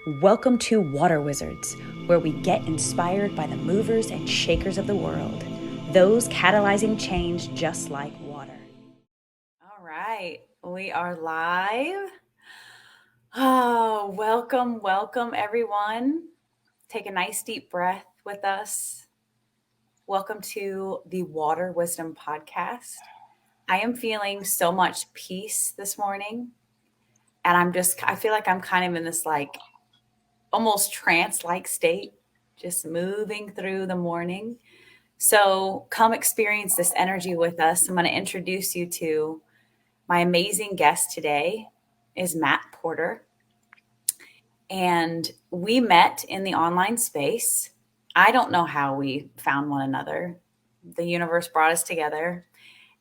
Welcome to Water Wizards, where we get inspired by the movers and shakers of the world, those catalyzing change just like water. All right, we are live. Oh, welcome, everyone. Take a nice deep breath with us. Welcome to the Water Wisdom Podcast. I am feeling so much peace this morning, and I feel like I'm kind of in this almost trance-like state, just moving through the morning. So come experience this energy with us. I'm going to introduce you to my amazing guest today is Matt Porter. And we met in the online space. I don't know how we found one another. The universe brought us together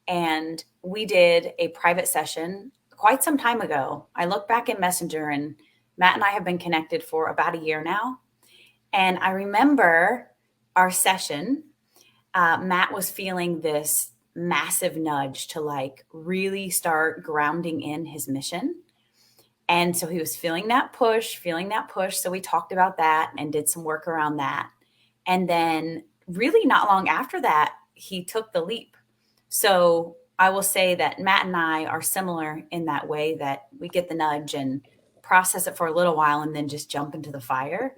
and we did a private session quite some time ago. I look back in Messenger and Matt and I have been connected for about a year now. And I remember our session, Matt was feeling this massive nudge to really start grounding in his mission. And so he was feeling that push. So we talked about that and did some work around that. And then really not long after that, he took the leap. So I will say that Matt and I are similar in that way that we get the nudge and process it for a little while and then just jump into the fire.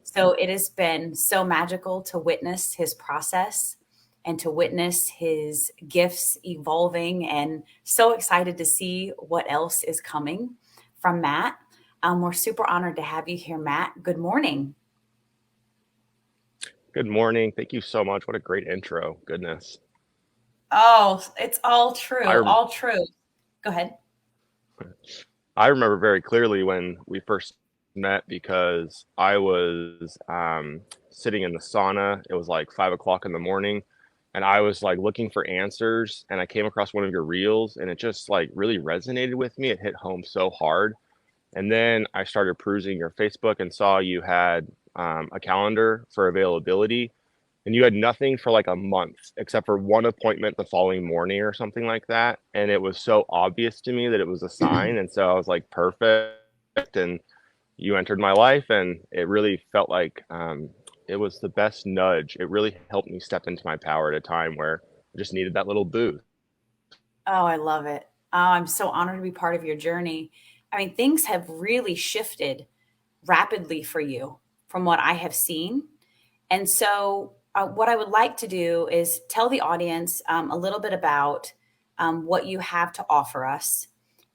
So it has been so magical to witness his process and to witness his gifts evolving, and so excited to see what else is coming from Matt. We're super honored to have you here, Matt. Good morning. Good morning. Thank you so much. What a great intro. Goodness. Oh, it's all true, I rem- all true. Go ahead. I remember very clearly when we first met because I was sitting in the sauna. It was like 5 o'clock in the morning, and I was like looking for answers, and I came across one of your reels, and it just like really resonated with me. It hit home so hard. And then I started perusing your Facebook and saw you had a calendar for availability, and you had nothing for like a month except for one appointment the following morning or something like that. And it was so obvious to me that it was a sign. And so I was like, perfect. And you entered my life, and it really felt like it was the best nudge. It really helped me step into my power at a time where I just needed that little boost. Oh, I love it. Oh, I'm so honored to be part of your journey. I mean, things have really shifted rapidly for you from what I have seen. And so, what I would like to do is tell the audience a little bit about what you have to offer us.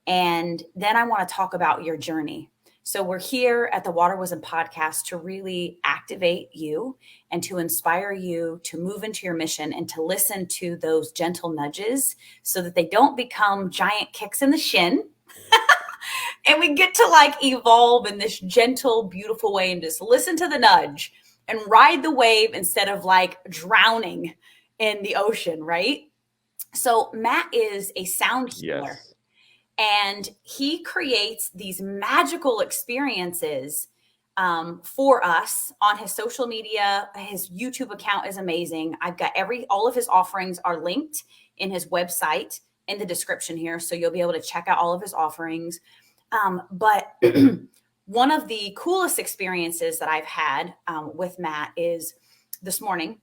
And then I want to talk about your journey. So, we're here at the Water Wisdom podcast to really activate you and to inspire you to move into your mission and to listen to those gentle nudges so that they don't become giant kicks in the shin. And we get to evolve in this gentle, beautiful way and just listen to the nudge and ride the wave instead of drowning in the ocean, right? So, Matt is a sound healer Yes. and he creates these magical experiences for us on his social media. His YouTube account is amazing. I've got all of his offerings are linked in his website in the description here. So you'll be able to check out all of his offerings. But one of the coolest experiences that I've had with Matt is this morning.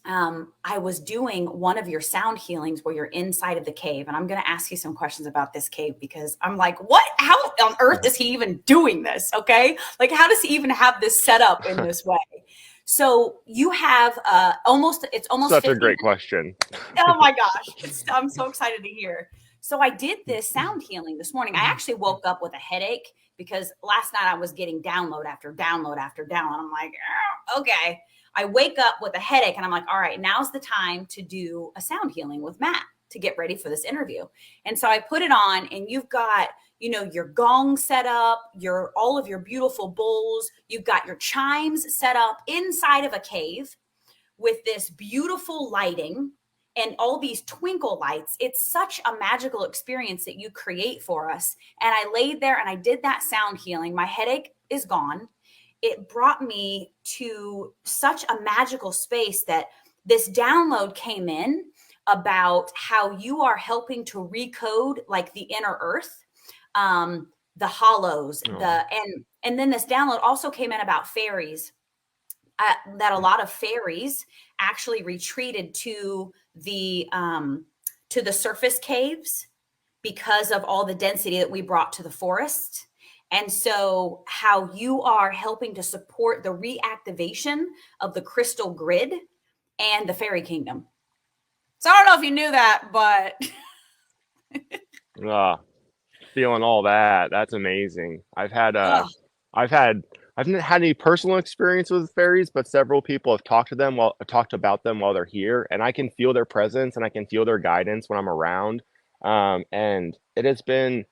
I was doing one of your sound healings where you're inside of the cave. And I'm going to ask you some questions about this cave because I'm like, what? How on earth is he even doing this? Okay. How does he even have this set up in this way? So you have it's almost Such a 50. great question. Oh my gosh. I'm so excited to hear. So I did this sound healing this morning. I actually woke up with a headache because last night I was getting download after download after download. I'm like, oh, okay. I wake up with a headache and I'm like, all right, now's the time to do a sound healing with Matt to get ready for this interview. And so I put it on and you've got, your gong set up, all of your beautiful bowls. You've got your chimes set up inside of a cave with this beautiful lighting and all these twinkle lights. It's such a magical experience that you create for us. And I laid there and I did that sound healing. My headache is gone. It brought me to such a magical space that this download came in about how you are helping to recode the inner earth, the hollows, Oh, And then this download also came in about fairies, that a lot of fairies actually retreated to the surface caves because of all the density that we brought to the forest. And so, how you are helping to support the reactivation of the crystal grid and the fairy kingdom. So, I don't know if you knew that, but Ah, feeling all that. That's amazing. oh, I've had I've not had any personal experience with fairies, but several people have talked about them while they're here, and I can feel their presence and I can feel their guidance when I'm around. And it has been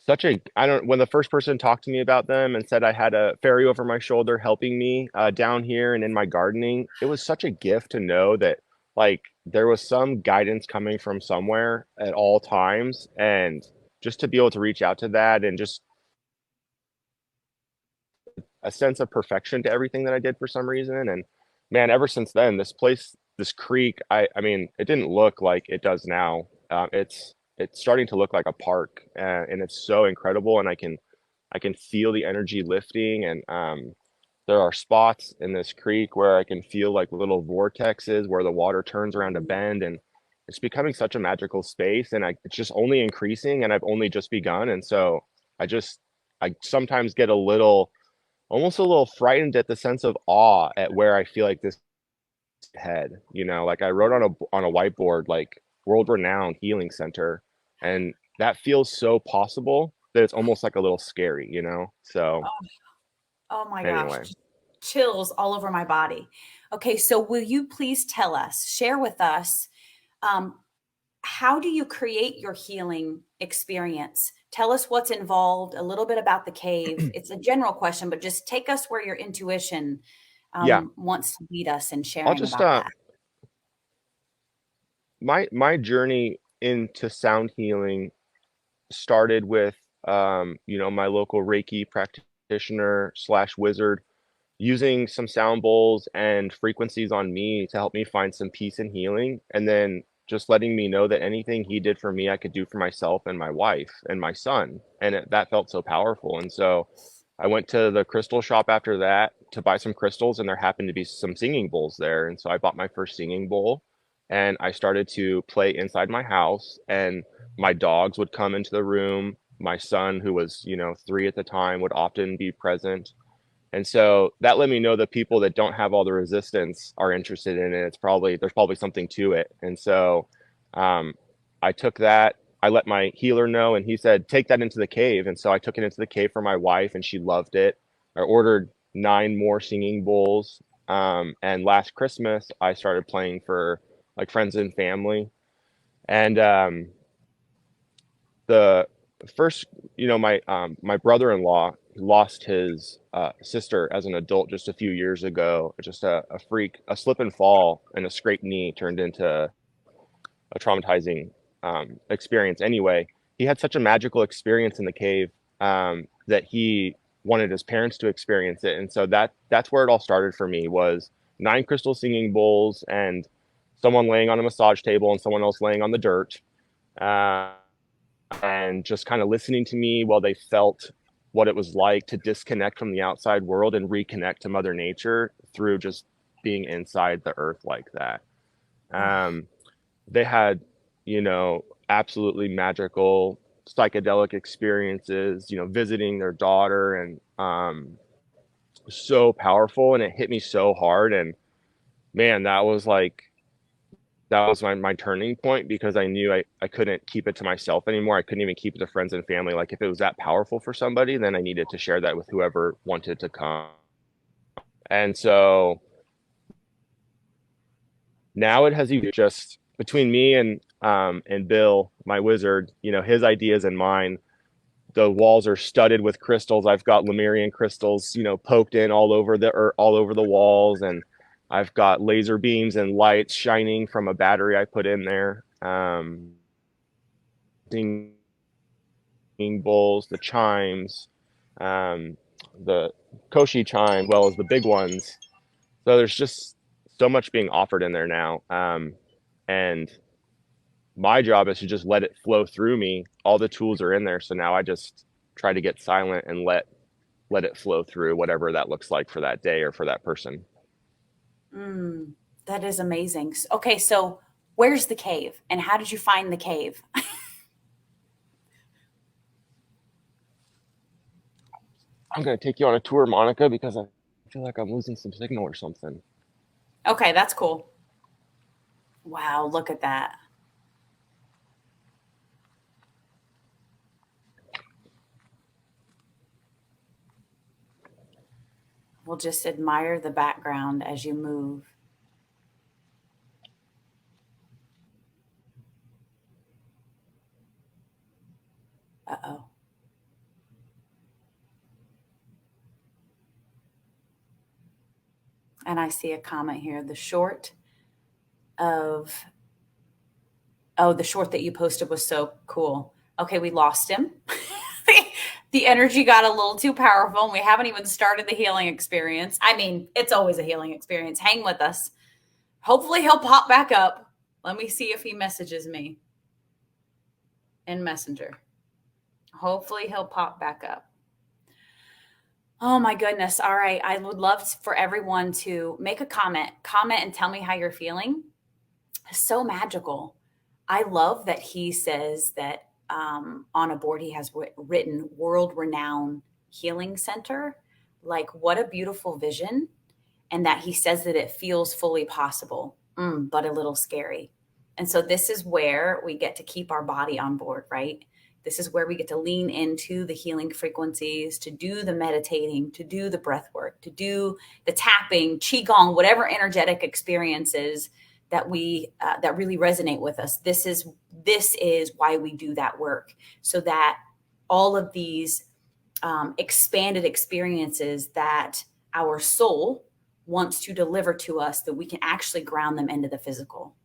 such a I don't when the first person talked to me about them and said I had a fairy over my shoulder helping me down here and in my gardening, it was such a gift to know that like there was some guidance coming from somewhere at all times, and just to be able to reach out to that and just a sense of perfection to everything that I did for some reason. And man, ever since then, this place, this creek, I mean, it didn't look like it does now. It's starting to look like a park, and it's so incredible. And I can feel the energy lifting, and there are spots in this creek where I can feel like little vortexes where the water turns around a bend, and it's becoming such a magical space, and it's just only increasing, and I've only just begun. And so I just I sometimes get a little almost a little frightened at the sense of awe at where I feel like this head, you know, like I wrote on a whiteboard like world renowned healing center, and that feels so possible that it's almost like a little scary, you know? So oh my gosh, anyway, chills all over my body. Okay, so will you please tell us, share with us, um, how do you create your healing experience? Tell us what's involved, a little bit about the cave. It's a general question, but just take us where your intuition yeah, wants to lead us in I'll sharing just about that. my journey into sound healing started with you know, my local Reiki practitioner slash wizard using some sound bowls and frequencies on me to help me find some peace and healing, and then just letting me know that anything he did for me I could do for myself and my wife and my son, and that felt so powerful. And so I went to the crystal shop after that to buy some crystals, and there happened to be some singing bowls there, and so I bought my first singing bowl, and I started to play inside my house, and my dogs would come into the room. My son, who was, you know, 3 at the time, would often be present, and so that let me know that people that don't have all the resistance are interested in it. It's probably there's probably something to it. And so um, I took that. I let my healer know, and he said, take that into the cave. And so I took it into the cave for my wife, and she loved it. I ordered 9 more singing bowls. And last Christmas, I started playing for like friends and family. And the first, you know, my brother-in-law lost his sister as an adult just a few years ago. Just a freak, a slip and fall and a scraped knee turned into a traumatizing experience. Anyway, he had such a magical experience in the cave that he wanted his parents to experience it, and so that's where it all started for me. Was 9 crystal singing bowls and someone laying on a massage table and someone else laying on the dirt. Uh, and just kind of listening to me while they felt what it was like to disconnect from the outside world and reconnect to Mother Nature through just being inside the earth like that. Oh, Um, they had, you know, absolutely magical psychedelic experiences, you know, visiting their daughter, and so powerful. And it hit me so hard. And man, that was my turning point, because I knew I couldn't keep it to myself anymore. I couldn't even keep it to friends and family. Like if it was that powerful for somebody, then I needed to share that with whoever wanted to come. And so now it has just between me and Bill, my wizard, you know, his ideas and mine. The walls are studded with crystals. I've got Lemurian crystals, you know, poked in all over the walls, and I've got laser beams and lights shining from a battery I put in there. Bowls, the chimes, um, the Koshi chime, well as the big ones. So there's just so much being offered in there now. And my job is to just let it flow through me. All the tools are in there. So now I just try to get silent and let let it flow through whatever that looks like for that day or for that person. Mm, that is amazing. Okay, so where's the cave and how did you find the cave? I'm going to take you on a tour, Monica, because I feel like I'm losing some signal or something. Okay, that's cool. Wow, look at that. We'll just admire the background as you move. Uh-oh. And I see a comment here. Of the short that you posted was so cool. Okay, we lost him. The energy got a little too powerful and we haven't even started the healing experience. I mean, it's always a healing experience. Hang with us. Hopefully he'll pop back up. Let me see if he messages me in Messenger. Hopefully he'll pop back up. Oh my goodness. All right. I would love for everyone to make a comment and tell me how you're feeling. So magical. I love that he says that on a board he has written world renowned healing center. Like, what a beautiful vision. And that he says that it feels fully possible, but a little scary. And so, this is where we get to keep our body on board, right? This is where we get to lean into the healing frequencies, to do the meditating, to do the breath work, to do the tapping, qigong, whatever energetic experiences that really resonate with us. This is why we do that work, so that all of these expanded experiences that our soul wants to deliver to us, that we can actually ground them into the physical.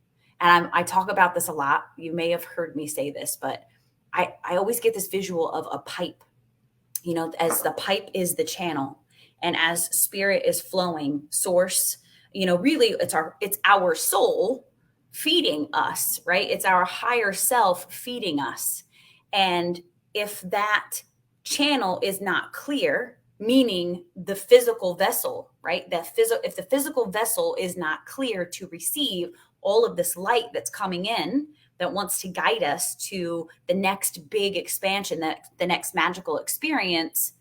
And I talk about this a lot. You may have heard me say this, but I always get this visual of a pipe, as the pipe is the channel. And as spirit is flowing, source, really it's our soul feeding us, right? It's our higher self feeding us. And if that channel is not clear, meaning the physical vessel, right? If the physical vessel is not clear to receive all of this light that's coming in, that wants to guide us to the next big expansion, that the next magical experience,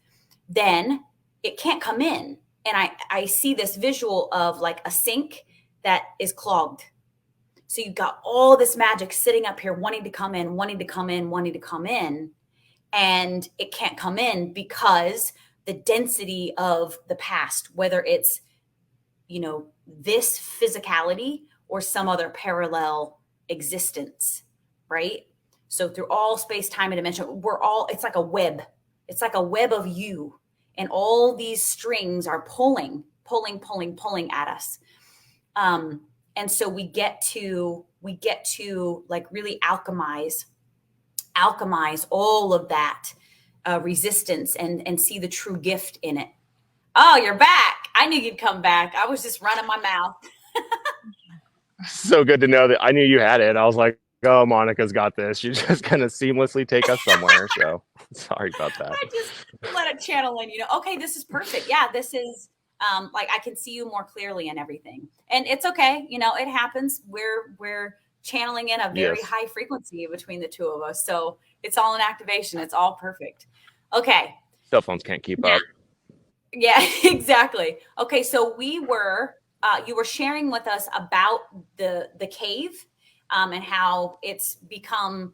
then it can't come in. And I see this visual of like a sink that is clogged. So you've got all this magic sitting up here, wanting to come in, wanting to come in, wanting to come in, and it can't come in because the density of the past, whether it's, this physicality or some other parallel existence, right? So through all space, time, and dimension, it's like a web. It's like a web of you. And all these strings are pulling at us. And so we get to like really alchemize all of that resistance and see the true gift in it. Oh, you're back. I knew you'd come back. I was just running my mouth. So good to know that I knew you had it. I was like, oh, Monica's got this. She's just going to seamlessly take us somewhere. So sorry about that. I just let it channel in, okay, this is perfect. Yeah, this is like I can see you more clearly and everything. And it's okay, it happens. We're channeling in a very Yes. high frequency between the two of us. So it's all in activation. It's all perfect. Okay. Cell phones can't keep Now, up. yeah, exactly. Okay, so you were sharing with us about the cave, and how it's become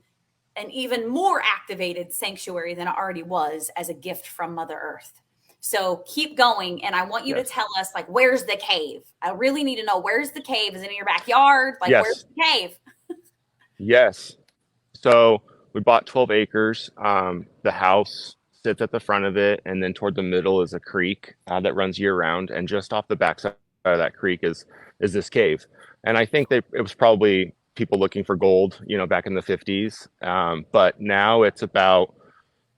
an even more activated sanctuary than it already was as a gift from Mother Earth. So keep going, and I want you to Yes. tell us, like, where's the cave? I really need to know, where's the cave? Is it in your backyard? Like, where's Yes. the cave? Yes. So we bought 12 acres. The house sits at the front of it, and then toward the middle is a creek that runs year round. And just off the backside of that creek is this cave. And I think that it was probably people looking for gold, back in the 50s. But now it's about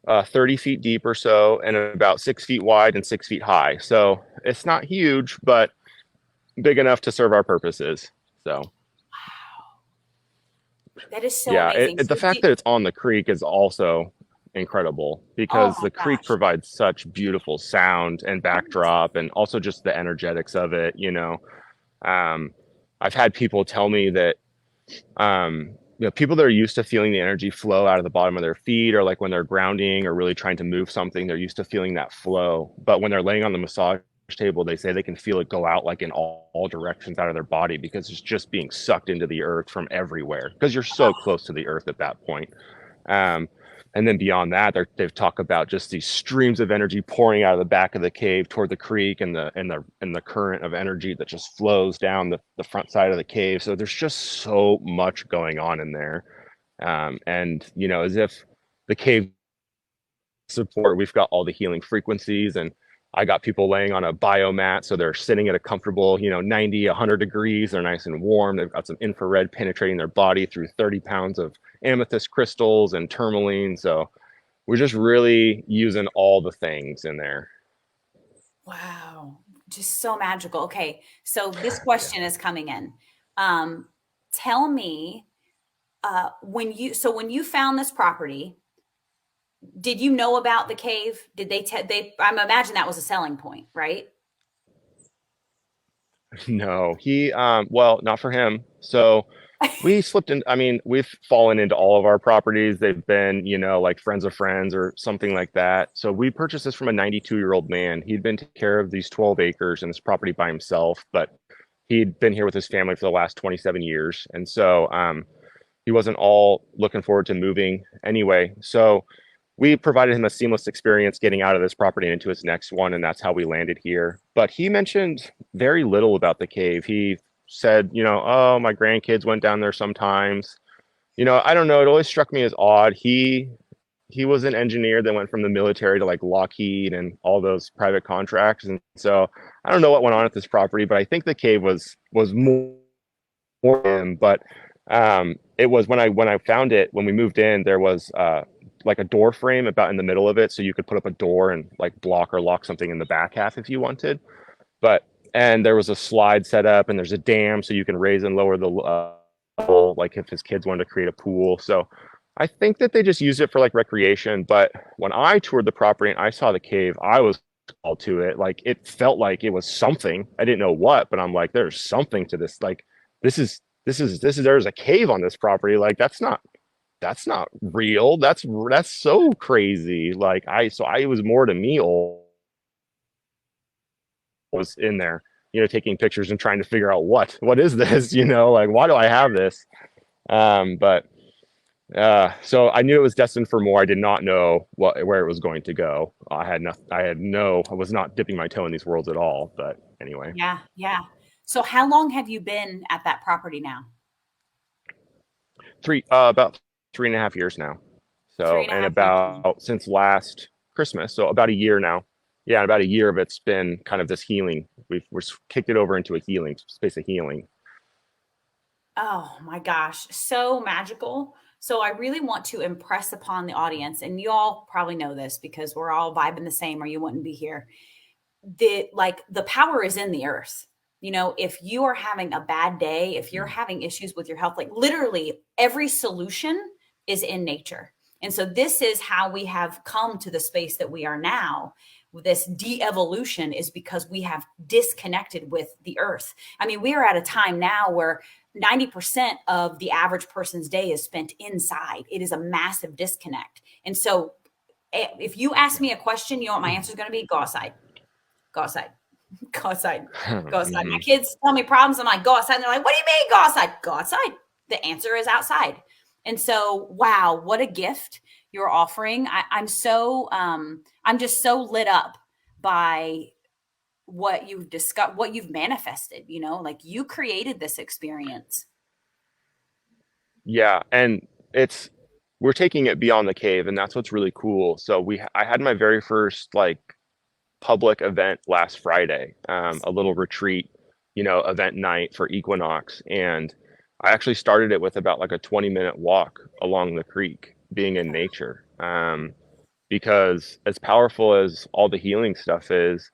30 feet deep or so, and about 6 feet wide and 6 feet high. So it's not huge, but big enough to serve our purposes. So That is so yeah, amazing. the So fact that it's on the creek is also incredible Oh because my the creek gosh. provides such beautiful sound and backdrop and also just the energetics of it, um, I've had people tell me that people that are used to feeling the energy flow out of the bottom of their feet, or like when they're grounding or really trying to move something, they're used to feeling that flow. But when they're laying on the massage table, they say they can feel it go out like in all directions out of their body because it's just being sucked into the earth from everywhere because you're so close to the earth at that point. Um, and then beyond that, they've talked about just these streams of energy pouring out of the back of the cave toward the creek, and the current of energy that just flows down the front side of the cave. So there's just so much going on in there. And as if the cave support, we've got all the healing frequencies, and I got people laying on a biomat, so they're sitting at a comfortable 90, 100 degrees. They're nice and warm. They've got some infrared penetrating their body through 30 pounds of amethyst crystals and tourmaline. So we're just really using all the things in there. Wow. Just so magical. Okay. So this Yeah. question is coming in. Um, Tell me, when you found this property, did you know about the cave? Did they, I'm imagine that was a selling point, right? No, well, not for him. So we slipped in. I mean, we've fallen into all of our properties. They've been, like friends of friends or something like that. So we purchased this from a 92-year-old man. He'd been taking care of these 12 acres and this property by himself, but he'd been here with his family for the last 27 years. And so he wasn't all looking forward to moving anyway. So we provided him a seamless experience getting out of this property and into his next one, and that's how we landed here. But he mentioned very little about the cave. He said, oh, my grandkids went down there sometimes. I don't know. It always struck me as odd. He was an engineer that went from the military to like Lockheed and all those private contracts, and so I don't know what went on at this property, but I think the cave was more him. But it was when I found it when we moved in, there was like a door frame about in the middle of it, so you could put up a door and like block or lock something in the back half if you wanted. But and there was a slide set up, and there's a dam so you can raise and lower the level, like if his kids wanted to create a pool. So I think that they just used it for like recreation. But when I toured the property and I saw the cave, I was called to it. Like it felt like it was something. I didn't know what, but I'm like, there's something to this. Like this is there's a cave on this property. Like that's not real. That's so crazy. Like I was more to me old was in there, taking pictures and trying to figure out what is this, like why do I have this? But so I knew it was destined for more. I did not know where it was going to go. I was not dipping my toe in these worlds at all. But anyway, Yeah, yeah. So how long have you been at that property now? about 3.5 years now. Three So, and a and half years. about since last Christmas, so about a year now. Yeah, about a year of it's been kind of this healing. We've kicked it over into a healing space of healing. Oh my gosh, so magical. So I really want to impress upon the audience, and you all probably know this because we're all vibing the same, or you wouldn't be here. The power is in the earth. If you are having a bad day, if you're having issues with your health, like literally every solution is in nature. And so this is how we have come to the space that we are now. This de-evolution is because we have disconnected with the earth. I mean, we are at a time now where 90% of the average person's day is spent inside. It is a massive disconnect. And so if you ask me a question, you know what my answer is going to be? Go outside. Go outside. Go outside. Go outside. My Hmm. kids tell me problems. I'm like, go outside. And they're like, what do you mean go outside? Go outside. The answer is outside. And so, wow, what a gift you're offering. I'm just so lit up by what you've discussed, what you've manifested, like you created this experience. Yeah, and it's we're taking it beyond the cave, and that's what's really cool. So I had my very first like public event last Friday, a little retreat, event night for Equinox. And I actually started it with about like a 20-minute walk along the creek, being in nature. Because as powerful as all the healing stuff is,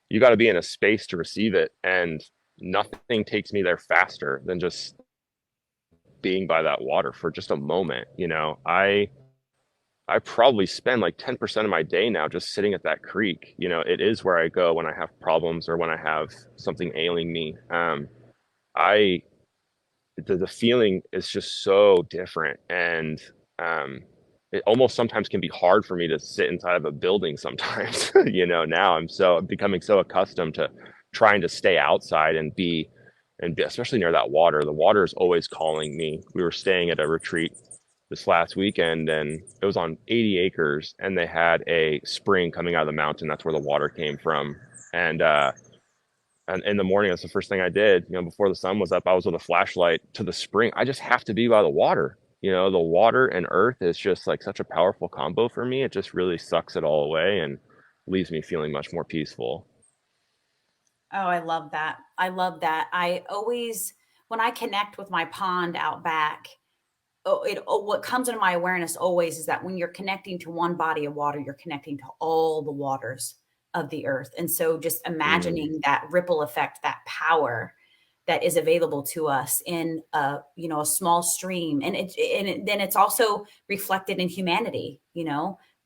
you got to be in a space to receive it. And nothing takes me there faster than just being by that water for just a moment. I probably spend like 10% of my day now just sitting at that creek. It is where I go when I have problems or when I have something ailing me. I the feeling is just so different, and um it almost sometimes can be hard for me to sit inside of a building sometimes. Now I'm becoming so accustomed to trying to stay outside and be, especially near that water. The water is always calling me. We were staying at a retreat this last weekend, and it was on 80 acres, and they had a spring coming out of the mountain. That's where the water came from. And and in the morning, that's the first thing I did. Before the sun was up, I was with a flashlight to the spring. I just have to be by the water. The water and earth is just like such a powerful combo for me. It just really sucks it all away and leaves me feeling much more peaceful. Oh, I love that. I love that. I always, when I connect with my pond out back, what comes into my awareness always is that when you're connecting to one body of water, you're connecting to all the waters of the earth. And so just Mm, imagining that ripple effect, that power that is available to us in a small stream, then it's also reflected in humanity.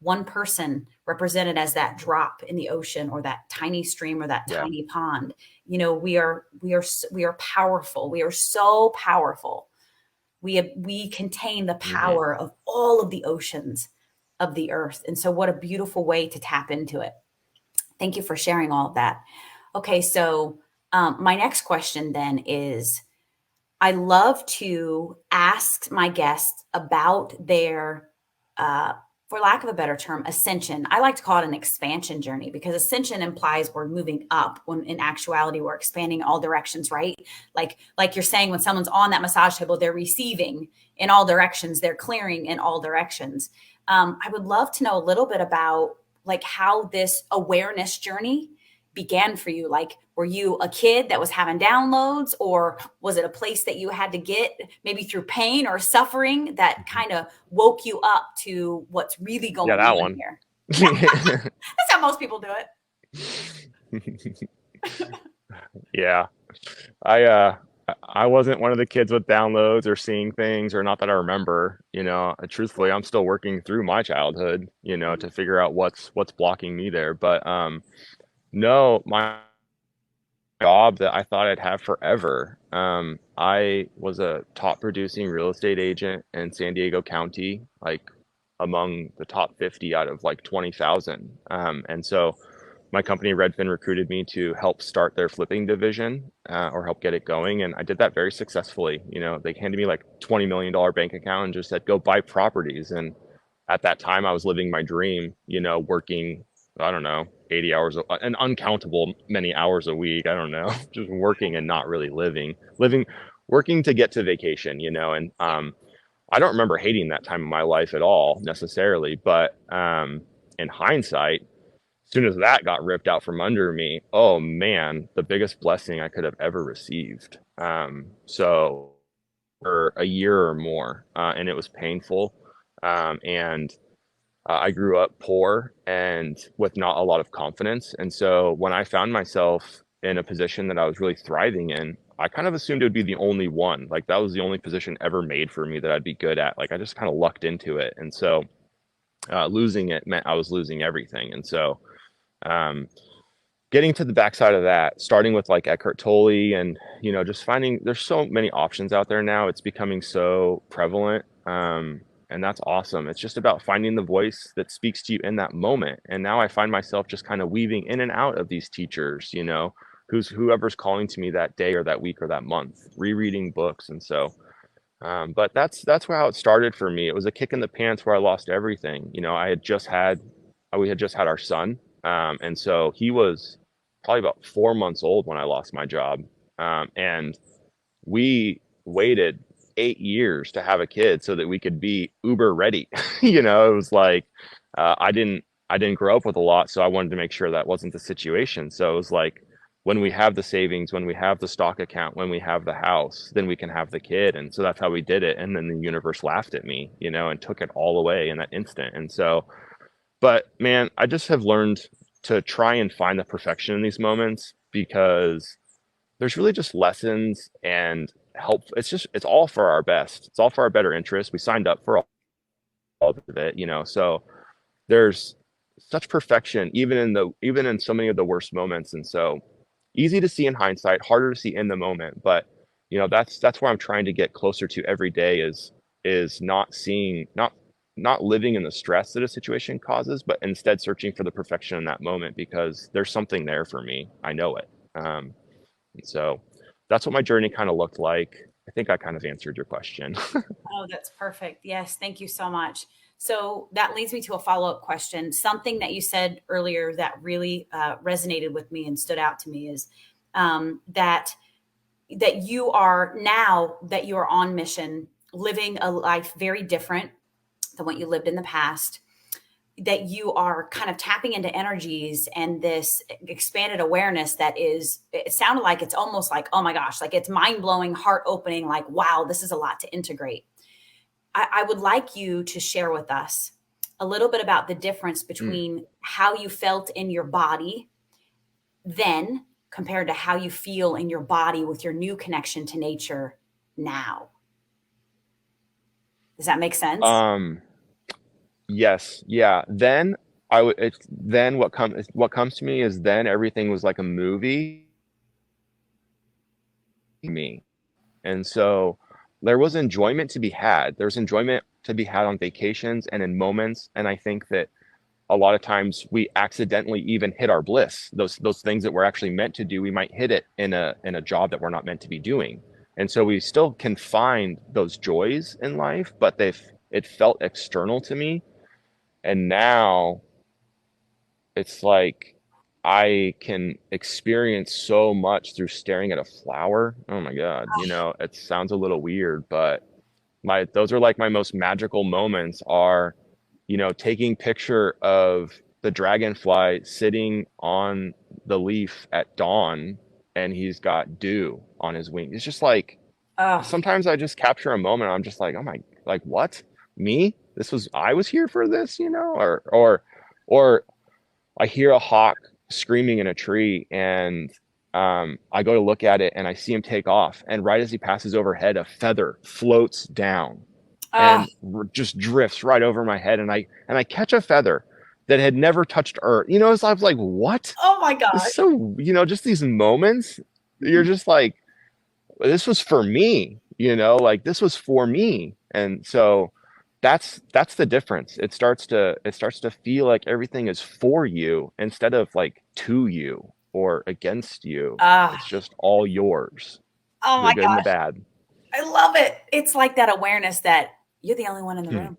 One person represented as that drop in the ocean, or that tiny stream, or that yeah. tiny pond. We are powerful. We are so powerful. We contain the Hmm. power of all of the oceans of the earth. And so what a beautiful way to tap into it. Thank you for sharing all of that. Okay, so my next question then is, I love to ask my guests about their, uh, for lack of a better term, ascension. I like to call it an expansion journey, because ascension implies we're moving up, when in actuality we're expanding in all directions, right? Like you're saying, when someone's on that massage table, they're receiving in all directions, they're clearing in all directions. I would love to know a little bit about like how this awareness journey began for you. Like, were you a kid that was having downloads, or was it a place that you had to get, maybe through pain or suffering, that kind of woke you up to what's really Yeah, going that on one. here? Yeah, that's how most people do it. Yeah. I wasn't one of the kids with downloads or seeing things, or not that I remember. Yeah. Truthfully, I'm still working through my childhood, to figure out what's blocking me there. But no, my job that I thought I'd have forever. I was a top producing real estate agent in San Diego County, like among the top 50 out of like 20,000. And so my company Redfin recruited me to help start their flipping division, or help get it going, and I did that very successfully. They handed me like $20 million bank account and just said, go buy properties. And at that time, I was living my dream, working, I don't know, 80 hours, an uncountable many hours a week. I don't know, just working and not really living, working to get to vacation, and Yeah. I don't remember hating that time of my life at all necessarily, but in hindsight, as soon as that got ripped out from under me, oh man, the biggest blessing I could have ever received. So for a year or more, and it was painful. And I grew up poor and with not a lot of confidence. And so when I found myself in a position that I was really thriving in, I kind of assumed it would be the only one. Like that was the only position ever made for me that I'd be good at. Like I just kind of lucked into it. And so losing it meant I was losing everything. And so um, getting to the backside of that, starting with like Eckhart Tolle, and just finding there's so many options out there now. It's becoming so prevalent, and that's awesome. It's just about finding the voice that speaks to you in that moment. And now I find myself just kind of weaving in and out of these teachers, whoever's calling to me that day or that week or that month, rereading books, and so. But that's how it started for me. It was a kick in the pants where I lost everything. We had just had our son, and so he was probably about 4 months old when I lost my job. And we waited 8 years to have a kid so that we could be uber ready. It was like I didn't grow up with a lot, so I wanted to make sure that wasn't the situation. So it was like when we have the savings, when we have the stock account, when we have the house, then we can have the kid. And so that's how we did it. And then the universe laughed at me, and took it all away in that instant. And so, but man, I just have learned to try and find the perfection in these moments, because there's really just lessons and help. It's all for our best. It's all for our better interest. We signed up for all of it, you know. So there's such perfection even in so many of the worst moments. And so easy to see in hindsight, harder to see in the moment. But you know, that's where I'm trying to get closer to every day is not seeing, not living in the stress that a situation causes, but instead searching for the perfection in that moment because there's something there for me. I know it. And so that's what my journey kind of looked like. I think I kind of answered your question. Oh, that's perfect. Yes, thank you so much. So that leads me to a follow-up question. Something that you said earlier that really resonated with me and stood out to me is that you are now that you are on mission, living a life very different than what you lived in the past. That you are kind of tapping into energies and this expanded awareness that is, it sounded like it's almost like, oh my gosh, like it's mind blowing, heart opening, like, wow, this is a lot to integrate. I would like you to share with us a little bit about the difference Mm. between how you felt in your body then compared to how you feel in your body with your new connection to nature now. Does that make sense? Um, yes, yeah. Then I would. It's then what comes to me is then everything was like a movie to me, and so there was enjoyment to be had. There's enjoyment to be had on vacations and in moments, and I think that a lot of times we accidentally even hit our bliss. Those things that we're actually meant to do, we might hit it in a job that we're not meant to be doing. And so we still can find those joys in life, but it felt external to me. And now it's like I can experience so much through staring at a flower. Oh my God. You know, it sounds a little weird, but my those are like my most magical moments are, you know, taking picture of the dragonfly sitting on the leaf at dawn and he's got dew on his wing. It's just like Oh, sometimes I just capture a moment. I'm just like, oh my, like what? Me? I was here for this, you know? Or I hear a hawk screaming in a tree and I go to look at it and I see him take off. And right as he passes overhead, a feather floats down oh, and just drifts right over my head. And I catch a feather that had never touched earth. You know, so I was like, what? oh my It's gosh. so, you know, just these moments, you're just like, this was for me, you know, like this was for me. And so that's the difference. It starts to feel like everything is for you instead of like to you or against you. It's Ah, just all yours, oh the my good and the gosh. bad. I love it. It's like that awareness that you're the only one in the Hmm. room.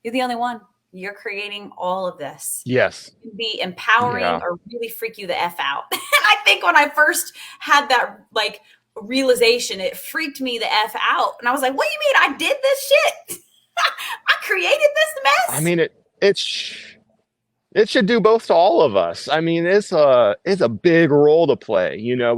You're the only one. You're creating all of this. Yes. It can be empowering Yeah. or really freak you the F out. I think when I first had that like realization, it freaked me the F out. And I was like, what do you mean I did this shit? I created this I mess? mean it should do both to all of us. I mean, it's a big role to play. You know,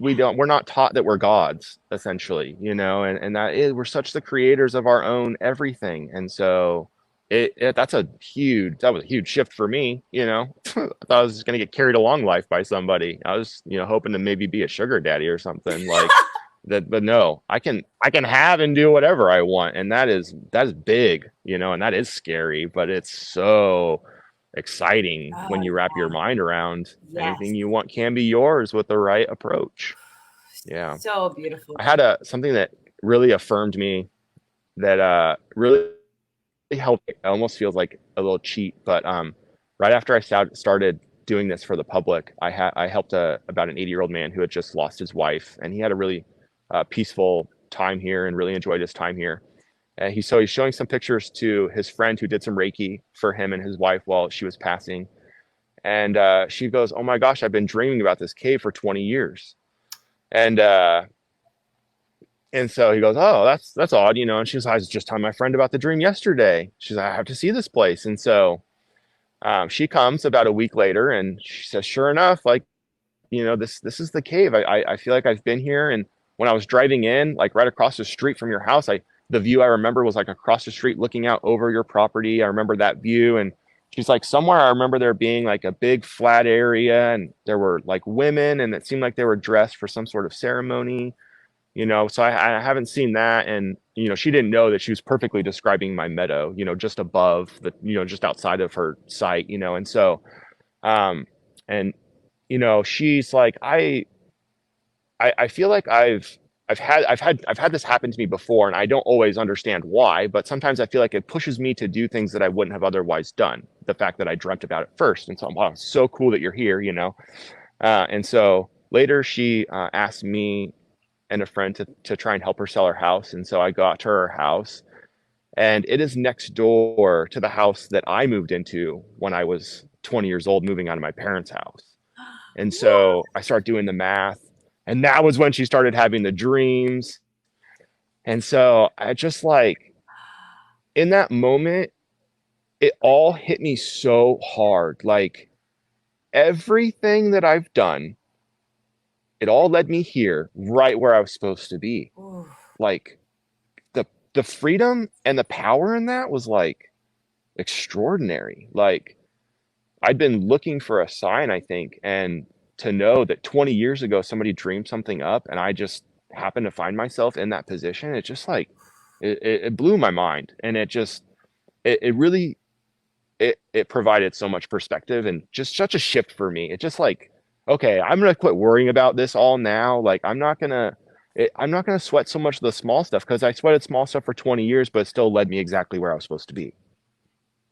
we're not taught that we're gods essentially. You know, and that is we're such the creators of our own everything. And so that was a huge shift for me. You know, I thought I was just gonna get carried along life by somebody. I was hoping to maybe be a sugar daddy or something like that. But no, I can have and do whatever I want, and that is big. You know, and that is scary, but it's so exciting when Oh, you wrap your mind around yes. anything you want can be yours with the right approach. Yeah. So beautiful. I had something that really affirmed me that really helped. It almost feels like a little cheat, but right after I started doing this for the public, I helped about an 80-year-old man who had just lost his wife, and he had a really peaceful time here and really enjoyed his time here. He's showing some pictures to his friend who did some Reiki for him and his wife while she was passing. And she goes, "Oh my gosh, I've been dreaming about this cave for 20 years." And so he goes, "Oh, that's odd, you know." And she's, "I was just telling my friend about the dream yesterday." She's like, "I have to see this place." And so she comes about a week later, and she says, "Sure enough, like this is the cave. I feel like I've been here." And when I was driving in, like right across the street from your house, the view I remember was like across the street looking out over your property. I remember that view. And she's like, somewhere I remember there being like a big flat area and there were like women and it seemed like they were dressed for some sort of ceremony, So I haven't seen that. And, she didn't know that she was perfectly describing my meadow, just above just outside of her sight, and so, um, and, she's like, I feel like I've had this happen to me before, and I don't always understand why, but sometimes I feel like it pushes me to do things that I wouldn't have otherwise done. The fact that I dreamt about it first. And so, wow, it's so cool that you're here. And so later she asked me and a friend to try and help her sell her house. And so I got to her house, and it is next door to the house that I moved into when I was 20 years old, moving out of my parents' house. And What? so I start doing the math, and that was when she started having the dreams. And so I just like, in that moment, it all hit me so hard. Like, everything that I've done, it all led me here, right where I was supposed to be. Ooh. Like, the the freedom and the power in that was like extraordinary. Like, I'd been looking for a sign, I think, and to know that 20 years ago somebody dreamed something up and I just happened to find myself in that position, it just like it blew my mind. And it really it provided so much perspective and just such a shift for me. It just like, okay, I'm gonna quit worrying about this all now. Like, I'm not gonna sweat so much of the small stuff, because I sweated small stuff for 20 years, but it still led me exactly where I was supposed to be.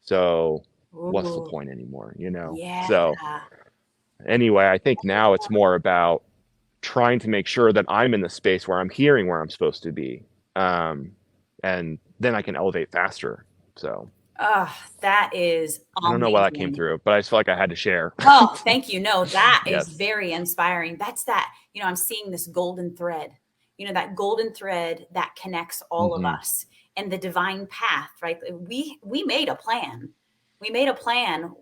So what's the Ooh. point anymore, Yeah. So anyway, I think now it's more about trying to make sure that I'm in the space where I'm hearing where I'm supposed to be. Um, and then I can elevate faster. So Oh, that is I don't know why that came amazing. through, but I just feel like I had to share. Oh, thank you. No, that is Yes. very inspiring. That's that, I'm seeing this golden thread, that golden thread that connects all of Hmm. us and the divine path, right? We made a plan. We made a plan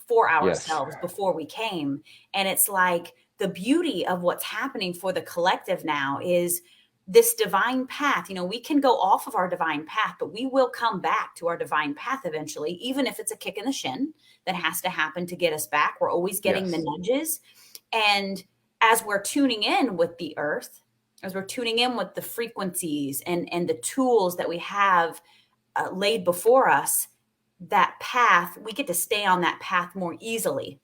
for Yes. ourselves before we came. And it's like the beauty of what's happening for the collective now is this divine path. We can go off of our divine path, but we will come back to our divine path eventually, even if it's a kick in the shin that has to happen to get us back. We're always getting the Yes. nudges. And as we're tuning in with the earth, as we're tuning in with the frequencies and the tools that we have laid before us, that path, we get to stay on that path more easily,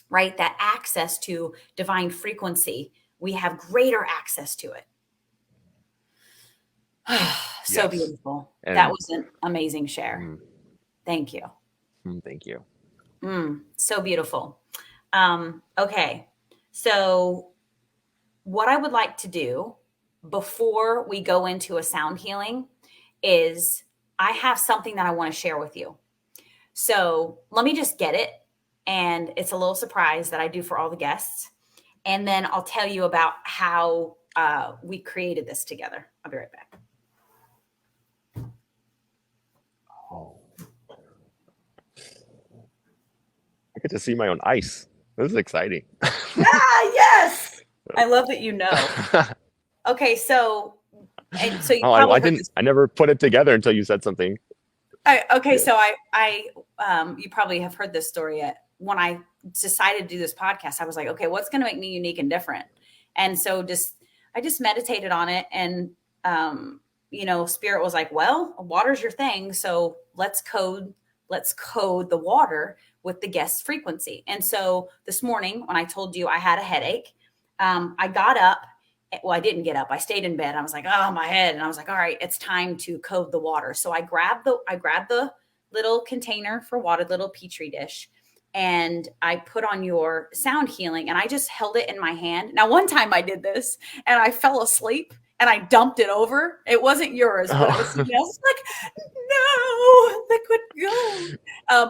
right? That access to divine frequency, we have greater access to it. So Yes. beautiful. That And was an amazing share. mm, Thank you. thank you. So beautiful. Okay. So, what I would like to do before we go into a sound healing is I have something that I want to share with you. So, let me just get it. And it's a little surprise that I do for all the guests. And then I'll tell you about how we created this together. I'll be right back. Oh, I get to see my own ice. This is exciting. Ah, yes. I love that you know. Okay, so and so you Oh, probably I heard didn't. this. I never put it together until you said something. Okay, Yeah. so you probably have heard this story. When I decided to do this podcast, I was like, okay, what's going to make me unique and different? And so I just meditated on it, and Spirit was like, well, water's your thing, so let's code the water with the guest frequency. And so this morning, when I told you I had a headache, I got up. Well, I didn't get up. I stayed in bed. I was like, oh, my head. And I was like, all right, it's time to code the water. So I grabbed the little container for water, little petri dish, and I put on your sound healing and I just held it in my hand. Now, one time I did this and I fell asleep and I dumped it over. It wasn't yours, but it was Oh. something else. Like, no, liquid go.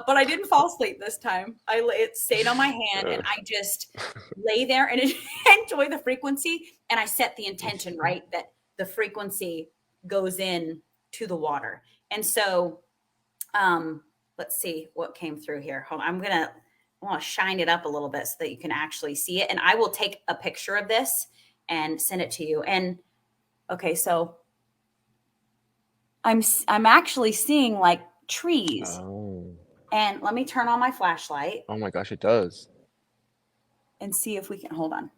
But I didn't fall asleep this time. It stayed on my hand and I just lay there and enjoy the frequency. And I set the intention, right? That the frequency goes in to the water. And so, let's see what came through here. Hold on. I want to shine it up a little bit so that you can actually see it. And I will take a picture of this and send it to you. And okay, so I'm actually seeing like trees. Oh. And let me turn on my flashlight Oh my gosh, it does. and see if we can hold on.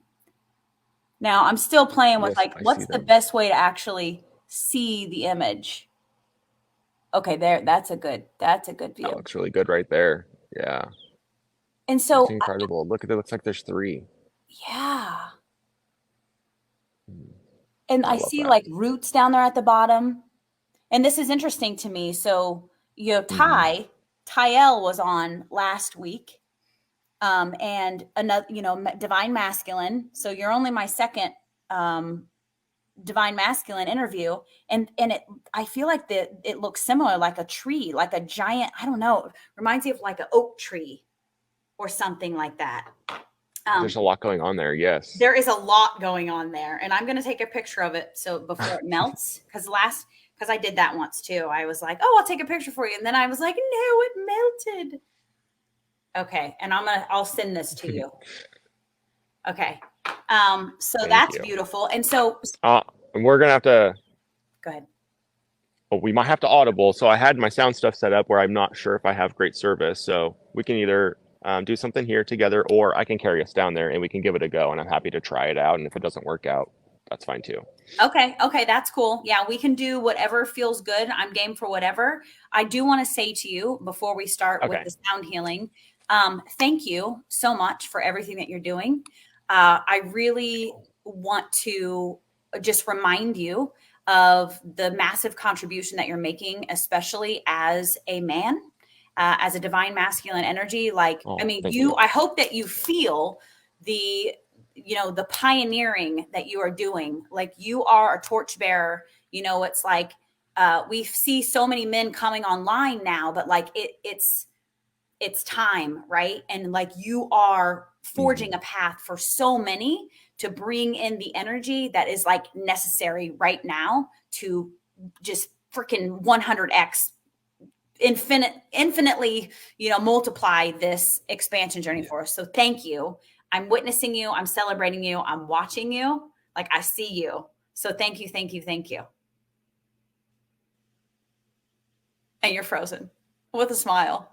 Now I'm still playing with Yes, like, I see what's the them. best way to actually see the image? Okay, there, that's a good That view. looks really good right there. Yeah, And that's so, incredible. Look at it. Looks like there's three. yeah. Hmm, And I I love see that. like roots down there at the bottom. And this is interesting to me. So, Hmm. Tyel was on last week. And another, divine masculine. So you're only my second um, divine masculine interview, and I feel like it looks similar, like a tree, like a giant. I don't know. Reminds me of like an oak tree or something like that. There's a Um, lot going on there. Yes. there is a lot going on there, and I'm going to take a picture of it so before it melts. Because I did that once too. I was like, oh, I'll take a picture for you, and then I was like, no, it melted. Okay, and I'll send this to you. Okay. So Thank that's you. beautiful. And so, Uh, and we're gonna have to. go ahead. Well, we might have to audible. So I had my sound stuff set up where I'm not sure if I have great service. So we can either do something here together, or I can carry us down there and we can give it a go. And I'm happy to try it out. And if it doesn't work out, that's fine too. Okay. Okay. That's cool. Yeah. We can do whatever feels good. I'm game for whatever. I do want to say to you before we start with Okay. the sound healing, thank you so much for everything that you're doing. I really want to just remind you of the massive contribution that you're making, especially as a man, as a divine masculine energy. Like, I Oh, mean, thank you. I hope that you feel the the pioneering that you are doing. Like, you are a torchbearer. It's like, we see so many men coming online now, but like it's time, right? And like, you are forging Hmm. a path for so many to bring in the energy that is like necessary right now to just freaking 100x infinitely, multiply this expansion journey Yeah. for us. So thank you. I'm witnessing you, I'm celebrating you, I'm watching you, like I see you. So thank you, thank you, thank you. And you're frozen with a smile.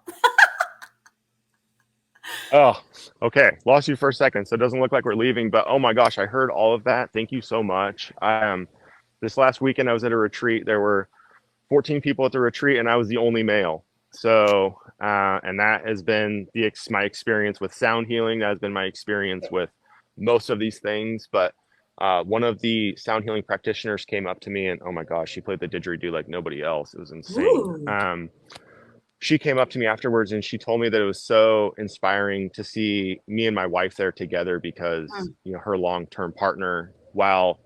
Oh, okay. Lost you for a second, so it doesn't look like we're leaving. But oh my gosh, I heard all of that. Thank you so much. This last weekend I was at a retreat. There were 14 people at the retreat, and I was the only male. So, and that has been my experience with sound healing. That has been my experience with most of these things. But one of the sound healing practitioners came up to me, and oh my gosh, she played the didgeridoo like nobody else. It was insane. Ooh. She came up to me afterwards and she told me that it was so inspiring to see me and my wife there together because Mm, her long-term partner, while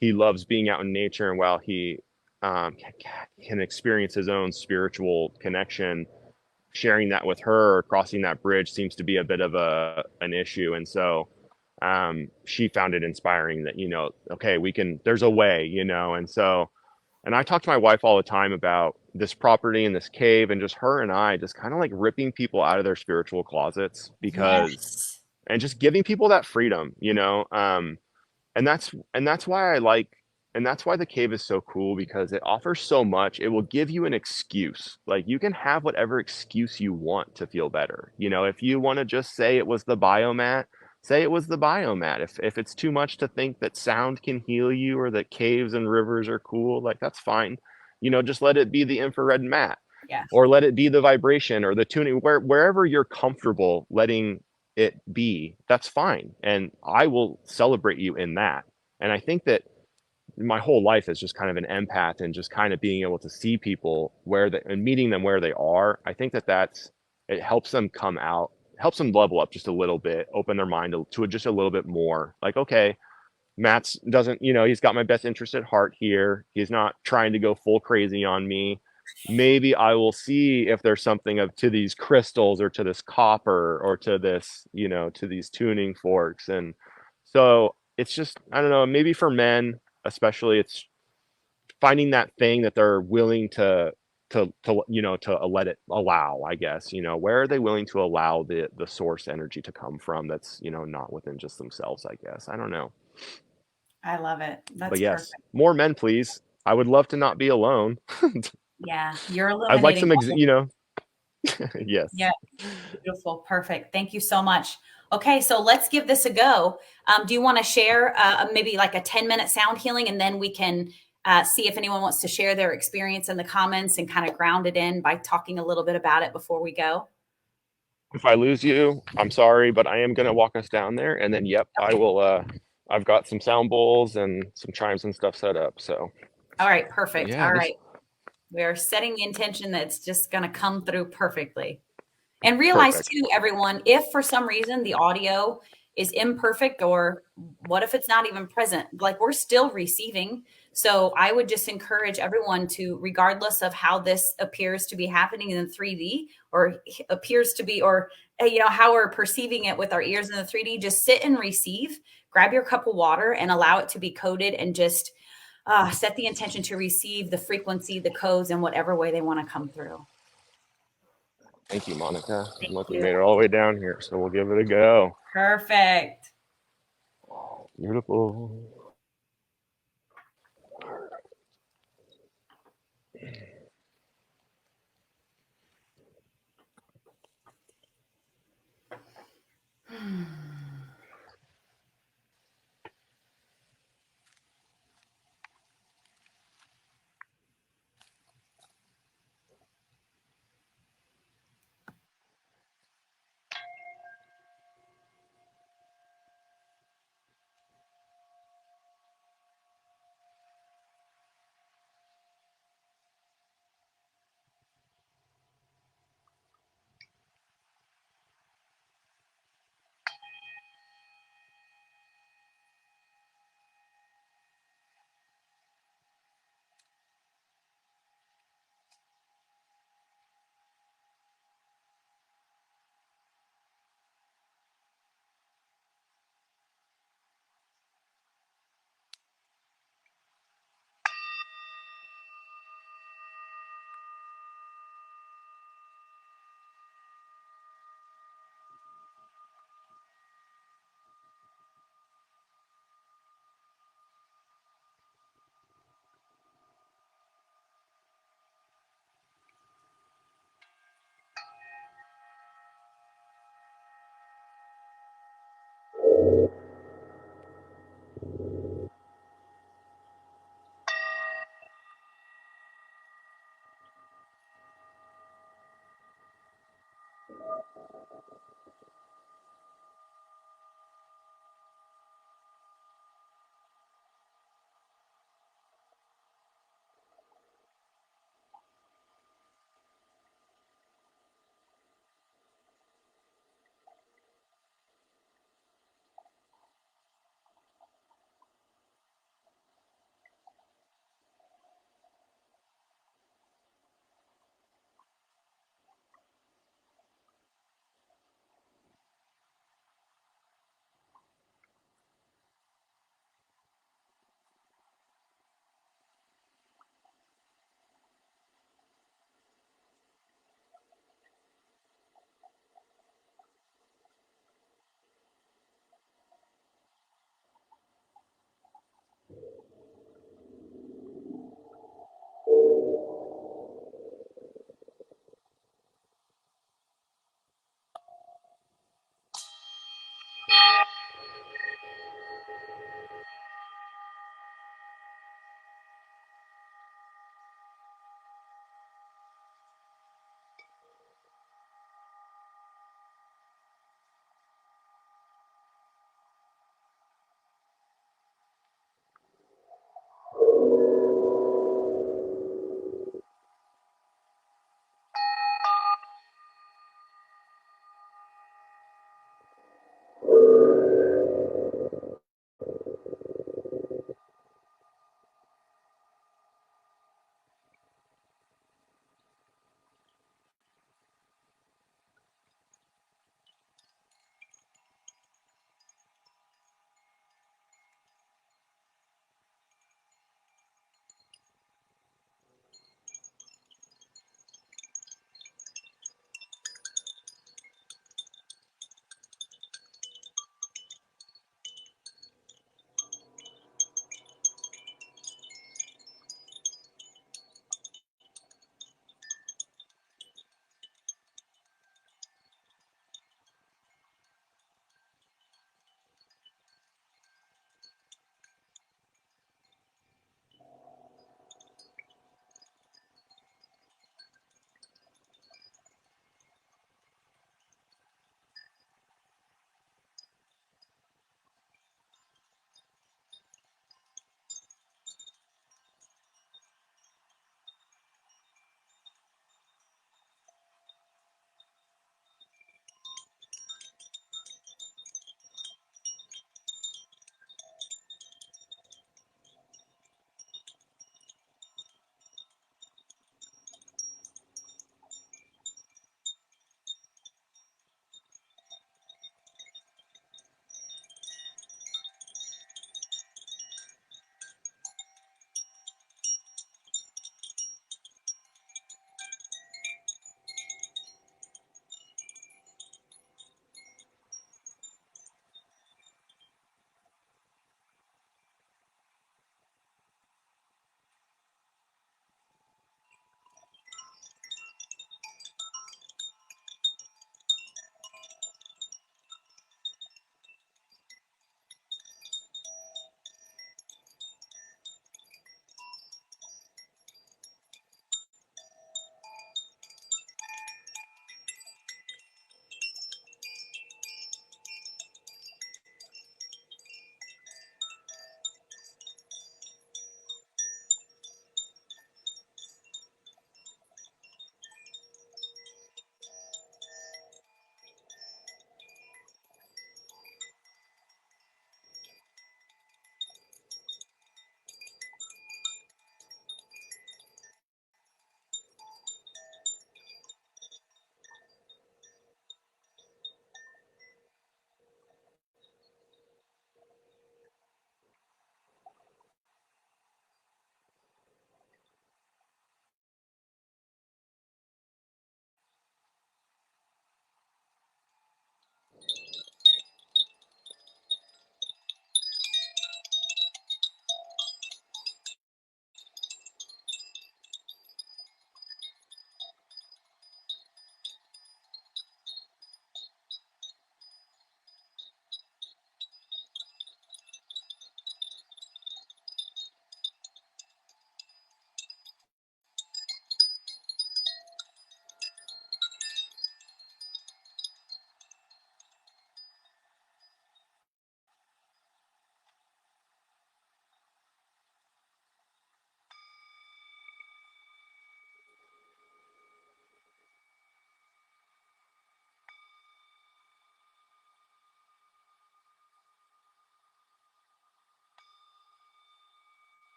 he loves being out in nature and while he can experience his own spiritual connection, sharing that with her or crossing that bridge seems to be a bit of an issue. And so she found it inspiring that okay, we can, there's a way, and so, and I talk to my wife all the time about this property and this cave, and just her and I just kind of like ripping people out of their spiritual closets, because yes. and just giving people that freedom, and that's why I like, and that's why the cave is so cool, because it offers so much. It will give you an excuse. Like, you can have whatever excuse you want to feel better. If you want to just say it was the biomat, say it was the biomat. If it's too much to think that sound can heal you or that caves and rivers are cool, like, that's fine. Just let it be the infrared mat, Yeah. or let it be the vibration or the tuning, wherever you're comfortable letting it be. That's fine, and I will celebrate you in that. And I think that my whole life is just kind of an empath, and just kind of being able to see people where they, and meeting them where they are. I think that it helps them come out, helps them level up just a little bit, open their mind to just a little bit more. Like, okay, Matt's doesn't, he's got my best interest at heart here. He's not trying to go full crazy on me. Maybe I will see if there's something to these crystals, or to this copper, or to this, to these tuning forks. And so it's just, I don't know, maybe for men, especially, it's finding that thing that they're willing to let it allow, I guess. Where are they willing to allow the source energy to come from, that's, not within just themselves, I guess. I don't know. I love it. But That's yes, perfect. more men, please. I would love to not be alone. Yeah. You're I'd like illuminating. some, yes. Yeah. Beautiful. Perfect. Thank you so much. Okay, so let's give this a go. Do you want to share maybe like a 10-minute sound healing, and then we can see if anyone wants to share their experience in the comments and kind of ground it in by talking a little bit about it before we go? If I lose you, I'm sorry, but I am gonna walk us down there, and then yep, I Okay. will. I've got some sound bowls and some chimes and stuff set up. So All right, perfect. yeah, All this right. We are setting the intention that it's just going to come through perfectly. And realize perfect. too, everyone, if for some reason the audio is imperfect, or what if it's not even present? Like, we're still receiving. So I would just encourage everyone to, regardless of how this appears to be happening in the 3D, or appears to be, or how we're perceiving it with our ears in the 3D, just sit and receive. Grab your cup of water and allow it to be coded, and just set the intention to receive the frequency, the codes, in whatever way they want to come through. Thank you, Monica. Thank Look, we you. made it all the way down here, so we'll give it a go. Perfect. Beautiful.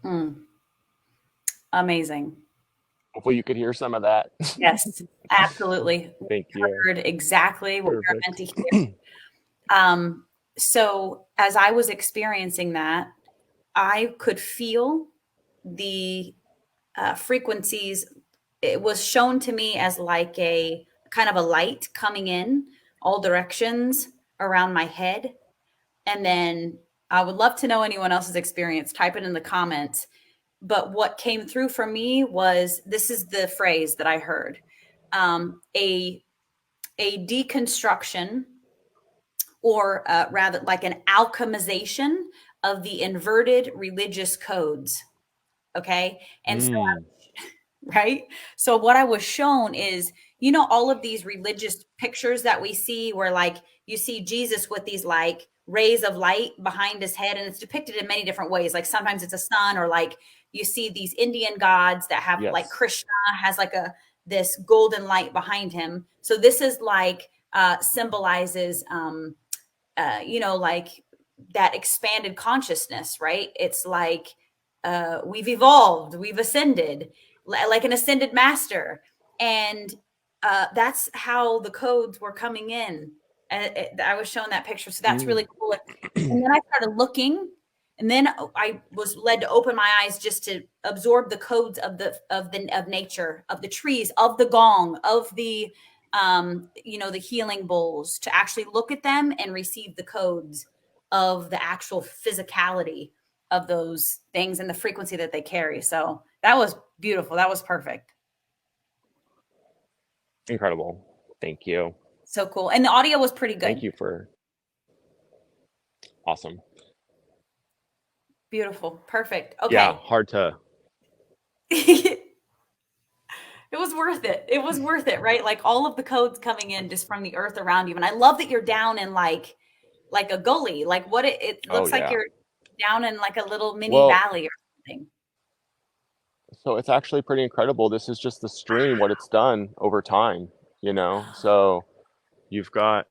Mm, amazing. Hopefully you could hear some of that. Yes, absolutely. We Thank you. heard exactly what we were meant Perfect. to hear. Um, so as I was experiencing that, I could feel the frequencies. It was shown to me as like a kind of a light coming in all directions around my head. And then I would love to know anyone else's experience. Type it in the comments. But what came through for me was, this is the phrase that I heard, um, a a deconstruction, or rather like an alchemization of the inverted religious codes. Okay. And so, Mm, right? So what I was shown is, all of these religious pictures that we see where like you see Jesus with these like rays of light behind his head, and it's depicted in many different ways. Like sometimes it's a sun, or like you see these Indian gods that have like yes. Krishna has like a this golden light behind him. So this is like symbolizes like that expanded consciousness, right? It's like we've evolved, we've ascended, like an ascended master. And that's how the codes were coming in. I was shown that picture. So that's Mm. really cool. And then I started looking, and then I was led to open my eyes just to absorb the codes of nature, of the trees, of the gong, of the healing bowls, to actually look at them and receive the codes of the actual physicality of those things and the frequency that they carry. So that was beautiful. That was perfect. Incredible. Thank you. So cool. And the audio was pretty Thank good. you for awesome. Beautiful. Perfect. Yeah, Okay. hard to. It was worth it. It was worth it, right? Like all of the codes coming in just from the earth around you. And I love that you're down in like a gully. Like what it Oh looks like yeah. you're down in like a little mini Well, valley or something. so it's actually pretty incredible. This is just the stream, what it's done over time, you know? So you've got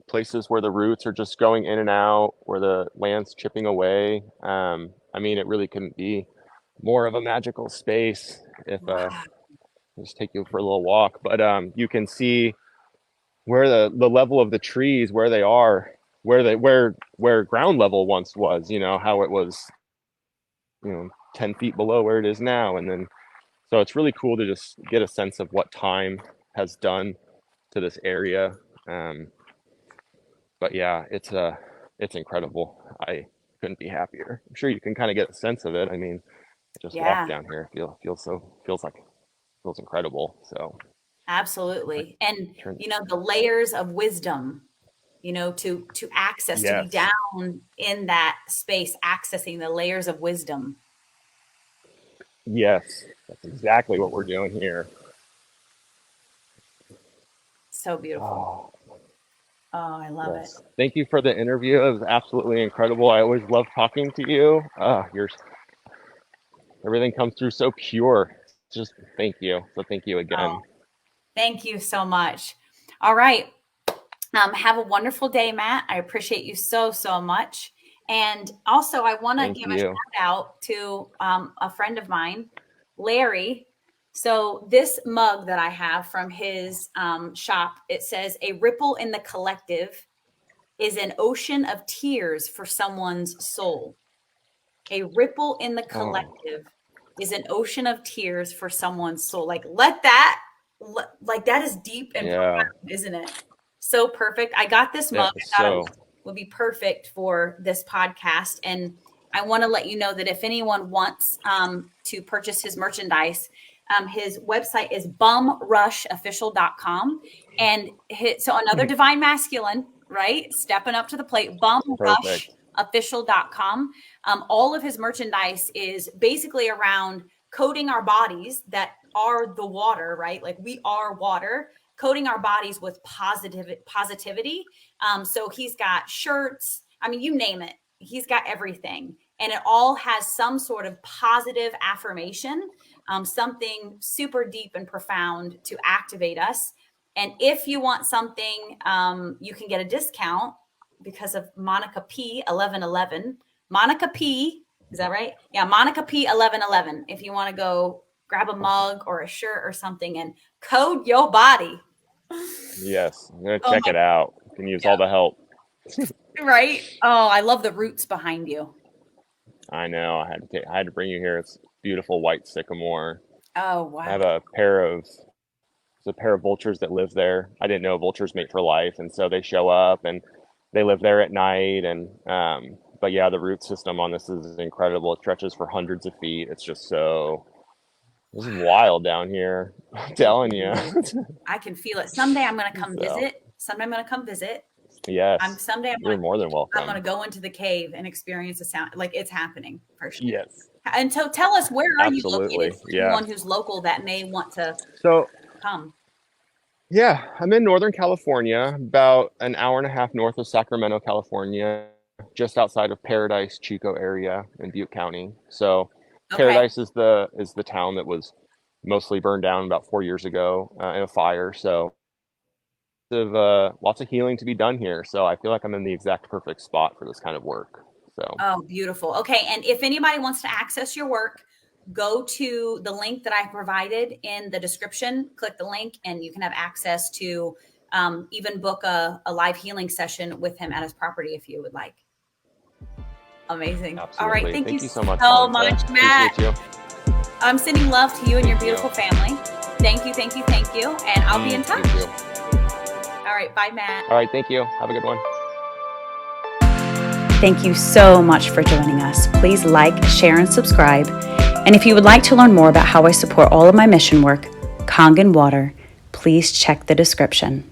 places where the roots are just going in and out, where the land's chipping away. I mean, it really couldn't be more of a magical space if Wow. just take you for a little walk. But you can see where the level of the trees, where they are, where ground level once was, you know, how it was, 10 feet below where it is now. And then so it's really cool to just get a sense of what time has done to this area. Um, but yeah, it's incredible. I couldn't be happier. I'm sure you can kind of get a sense of it. I mean, just walk Yeah. down here, feels incredible. So I Absolutely. And turn the layers of wisdom, to access, to be yes, down in that space, accessing the layers of wisdom. yes, that's exactly what we're doing here. So beautiful. Oh, Oh, I love it. yes. Thank you for the interview. It was absolutely incredible. I always love talking to you. You're everything comes through so pure. Just thank you. So thank you Oh, again. thank you so much. All right. Have a wonderful day, Matt. I appreciate you so, so much. And also, I want to Thank give a you. shout out to a friend of mine, Larry. So, this mug that I have from his shop, it says, "A ripple in the collective is an ocean of tears for someone's soul." A ripple in the Oh, collective is an ocean of tears for someone's soul. Like, let that, like, that is deep and yeah. profound, isn't it? So perfect. I got this It mug. was I thought it so. would be perfect for this podcast. And I want to let you know that if anyone wants to purchase his merchandise, his website is bumrushofficial.com. And so another divine masculine, right? Stepping up to the plate, Perfect. bumrushofficial.com. All of his merchandise is basically around coating our bodies that are the water, right? Like we are water, coating our bodies with positivity. So he's got shirts. I mean, you name it. He's got everything. And it all has some sort of positive affirmation, something super deep and profound to activate us. And if you want something, you can get a discount because of Monica P 1111. Monica P Is that right? Yeah, Monica P 1111. If you want to go grab a mug or a shirt or something and code your body. Yes, I'm gonna Oh check my, it out. Can use all yeah, the help. right? Oh, I love the roots behind you. I know. I had to bring you here. It's beautiful white sycamore. Oh, I have wow. a pair of vultures that live there. I didn't know vultures mate for life, and so they show up and they live there at night. And but yeah, the root system on this is incredible. It stretches for hundreds of feet. It's just so this is wild down here. I'm It telling you. really is. I can feel it. Someday I'm going to come So visit. Someday I'm going to come visit. yes, Someday you're more than I'm going welcome. to go into the cave and experience the sound. Like it's happening for sure. Yes, And so tell us, where are you located absolutely. for Yeah. anyone who's local that may want to So come? yeah, I'm in Northern California, about an hour and a half north of Sacramento, California, just outside of Paradise, Chico area in Butte County. So Okay. Paradise is the town that was mostly burned down about 4 years ago in a fire. So lots of healing to be done here. So I feel like I'm in the exact perfect spot for this kind of work. So Oh, beautiful. Okay. And if anybody wants to access your work, go to the link that I provided in the description, click the link, and you can have access to even book a live healing session with him at his property if you would like. Amazing. All right. absolutely, Thank you thank you so much, so Melissa. much, Appreciate Matt. you. I'm sending love to you and your Thank you. beautiful family. Thank you, thank you, thank you. And I'll be in You touch. too. All right. Bye, Matt. All right, thank you. Have a good one. Thank you so much for joining us. Please like, share, and subscribe. And if you would like to learn more about how I support all of my mission work, Kangen Water, please check the description.